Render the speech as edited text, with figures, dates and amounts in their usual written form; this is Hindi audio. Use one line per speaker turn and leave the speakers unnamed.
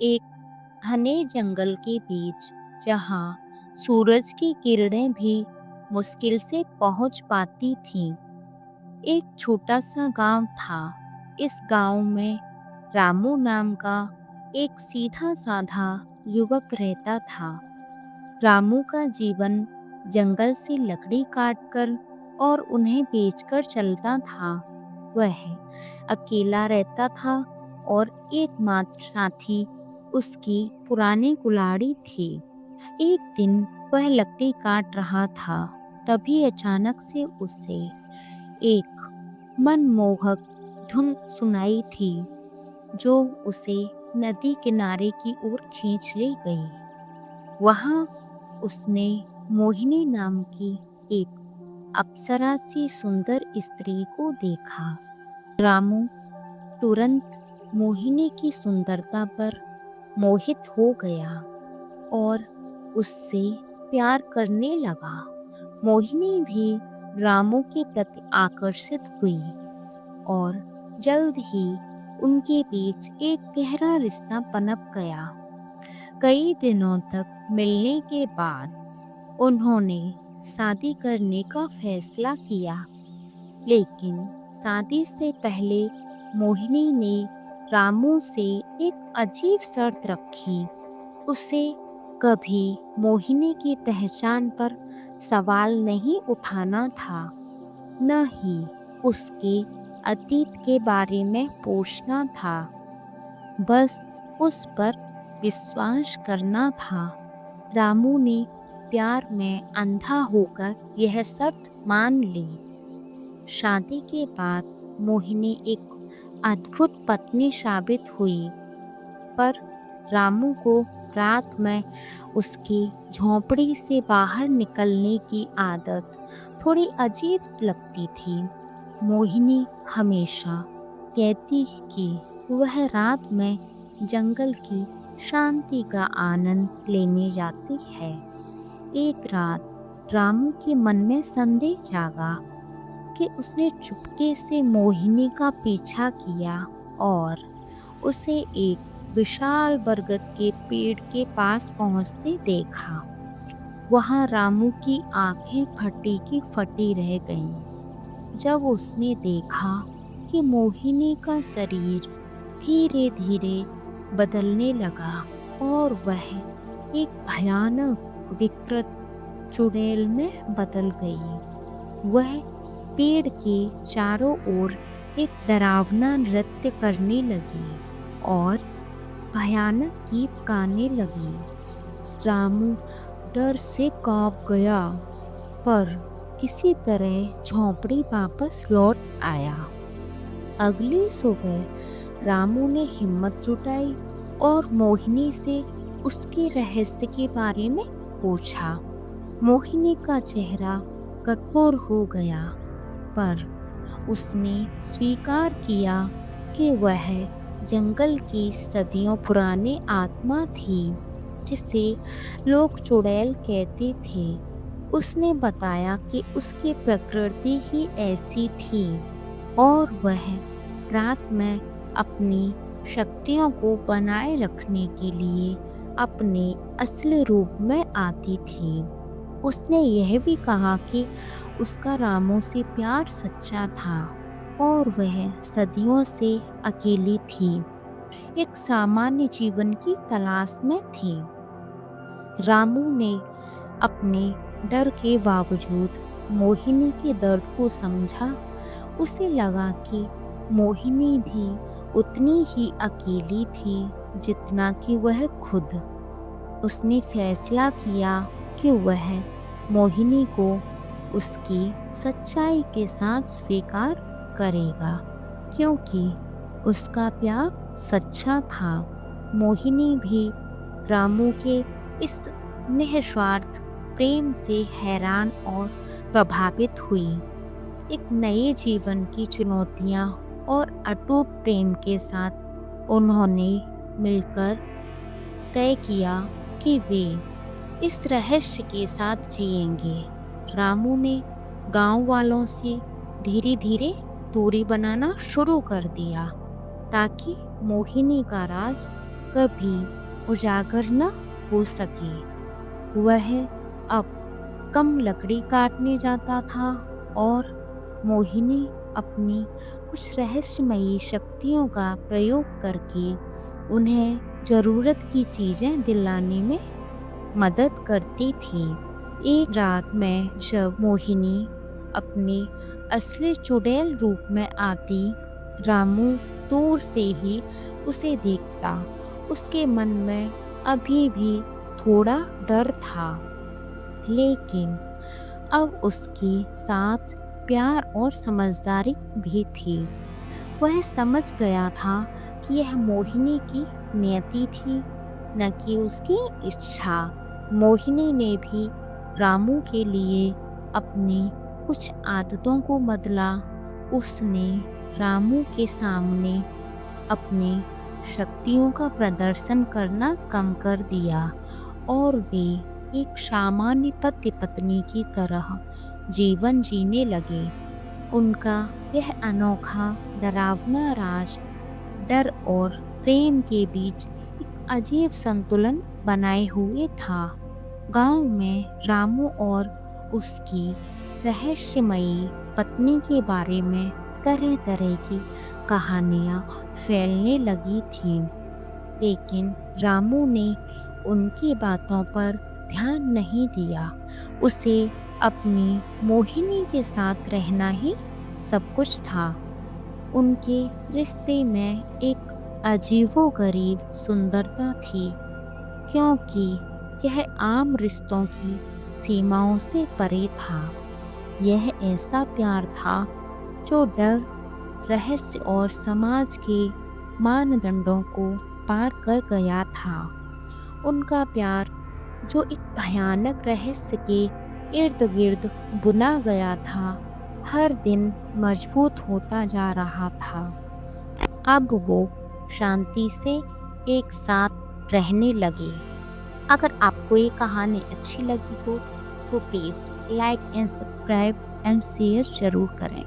एक घने जंगल के बीच, जहाँ सूरज की किरणें भी मुश्किल से पहुंच पाती थीं, एक छोटा सा गांव था। इस गांव में रामू नाम का एक सीधा साधा युवक रहता था। रामू का जीवन जंगल से लकड़ी काटकर और उन्हें बेचकर चलता था। वह अकेला रहता था और एकमात्र साथी उसकी पुरानी कुल्हाड़ी थी। एक दिन वह लकड़ी काट रहा था, तभी अचानक से उसे एक मनमोहक धुन सुनाई थी, जो उसे नदी किनारे की ओर खींच ले गई। वहां उसने मोहिनी नाम की एक अप्सरा सी सुंदर स्त्री को देखा। रामू तुरंत मोहिनी की सुंदरता पर मोहित हो गया और उससे प्यार करने लगा। मोहिनी भी रामू के प्रति आकर्षित हुई और जल्द ही उनके बीच एक गहरा रिश्ता पनप गया। कई दिनों तक मिलने के बाद उन्होंने शादी करने का फैसला किया, लेकिन शादी से पहले मोहिनी ने रामू से एक अजीब शर्त रखी। उसे कभी मोहिनी की पहचान पर सवाल नहीं उठाना था, न ही उसके अतीत के बारे में पूछना था। बस उस पर विश्वास करना था। रामू ने प्यार में अंधा होकर यह शर्त मान ली। शादी के बाद मोहिनी एक अद्भुत पत्नी साबित हुई, पर रामू को रात में उसकी झोंपड़ी से बाहर निकलने की आदत थोड़ी अजीब लगती थी। मोहिनी हमेशा कहती कि वह रात में जंगल की शांति का आनंद लेने जाती है। एक रात रामू के मन में संदेह जागा कि उसने चुपके से मोहिनी का पीछा किया और उसे एक विशाल बरगद के पेड़ के पास पहुंचते देखा। वहां रामू की आंखें फटी की फटी रह गईं जब उसने देखा कि मोहिनी का शरीर धीरे धीरे बदलने लगा और वह एक भयानक विकृत चुड़ैल में बदल गई। वह पेड़ के चारों ओर एक डरावना नृत्य करने लगी और भयानक गीत गाने लगी। रामू डर से कांप गया, पर किसी तरह झोंपड़ी वापस लौट आया। अगली सुबह रामू ने हिम्मत जुटाई और मोहिनी से उसके रहस्य के बारे में पूछा। मोहिनी का चेहरा कठोर हो गया, पर उसने स्वीकार किया कि वह जंगल की सदियों पुरानी आत्मा थी, जिसे लोग चुड़ैल कहते थे। उसने बताया कि उसकी प्रकृति ही ऐसी थी और वह रात में अपनी शक्तियों को बनाए रखने के लिए अपने असली रूप में आती थी। उसने यह भी कहा कि उसका रामू से प्यार सच्चा था और वह सदियों से अकेली थी, एक सामान्य जीवन की तलाश में थी। रामू ने अपने डर के बावजूद मोहिनी के दर्द को समझा। उसे लगा कि मोहिनी भी उतनी ही अकेली थी जितना कि वह खुद। उसने फैसला किया कि वह मोहिनी को उसकी सच्चाई के साथ स्वीकार करेगा, क्योंकि उसका प्यार सच्चा था। मोहिनी भी रामू के इस निस्वार्थ प्रेम से हैरान और प्रभावित हुई। एक नए जीवन की चुनौतियां और अटूट प्रेम के साथ उन्होंने मिलकर तय किया कि वे इस रहस्य के साथ जिएंगे। रामू ने गांव वालों से धीरे धीरे दूरी बनाना शुरू कर दिया, ताकि मोहिनी का राज कभी उजागर न हो सके। वह अब कम लकड़ी काटने जाता था और मोहिनी अपनी कुछ रहस्यमयी शक्तियों का प्रयोग करके उन्हें ज़रूरत की चीज़ें दिलाने में मदद करती थी। एक रात में जब मोहिनी अपने असली चुड़ैल रूप में आती, रामू दूर से ही उसे देखता। उसके मन में अभी भी थोड़ा डर था, लेकिन अब उसके साथ प्यार और समझदारी भी थी। वह समझ गया था कि यह मोहिनी की नियति थी, न कि उसकी इच्छा। मोहिनी ने भी रामू के लिए अपनी कुछ आदतों को बदला। उसने रामू के सामने अपनी शक्तियों का प्रदर्शन करना कम कर दिया और वे एक सामान्य पति पत्नी की तरह जीवन जीने लगे। उनका यह अनोखा डरावना राज डर और प्रेम के बीच एक अजीब संतुलन बनाए हुए था। गांव में रामू और उसकी रहस्यमयी पत्नी के बारे में तरह तरह की कहानियां फैलने लगी थीं, लेकिन रामू ने उनकी बातों पर ध्यान नहीं दिया। उसे अपनी मोहिनी के साथ रहना ही सब कुछ था। उनके रिश्ते में एक अजीबोगरीब सुंदरता थी, क्योंकि यह आम रिश्तों की सीमाओं से परे था। यह ऐसा प्यार था जो डर, रहस्य और समाज के मानदंडों को पार कर गया था। उनका प्यार जो एक भयानक रहस्य के इर्द गिर्द बुना गया था, हर दिन मजबूत होता जा रहा था। अब वो शांति से एक साथ रहने लगे। अगर आपको ये कहानी अच्छी लगी हो तो please like and subscribe and share ज़रूर करें।